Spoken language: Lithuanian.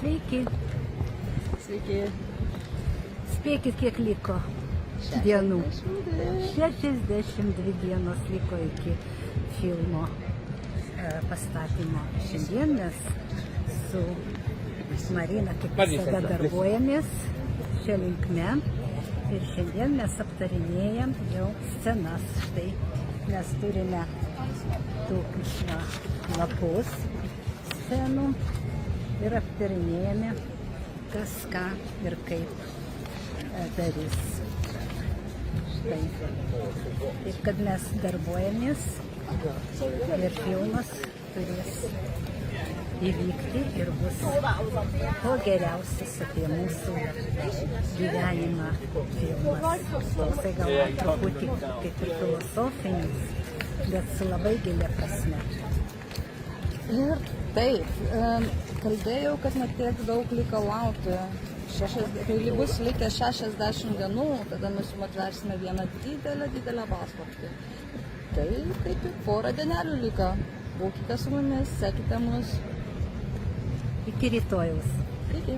Sveiki. Sveiki. Spėkit, kiek liko dienų. 62 dienos liko iki filmo pastatymo. Šiandien mes su Marina kaip visada darbuojamės šią linkme. Ir šiandien mes aptarinėjam jau scenas. Štai mes turime tokius lapus scenų ir aptarinėjame, kas ką ir kaip darys. Štai. Taip, kad mes darbuojamės ir filmas turės įvykti ir bus ko geriausias apie mūsų gyvenimą filmas. Toksai gal truputį kaip ir filosofinis, bet su labai gilia prasme. Ir taip, kalbėjau, kad netiek daug liko laukti. Kai bus likę 60 dienų, tada mes jums atversime vieną didelę paslaptį. Tai kaip ir porą dienelių liko. Būkite su mumis, sekite mus. Iki rytojaus. Iki.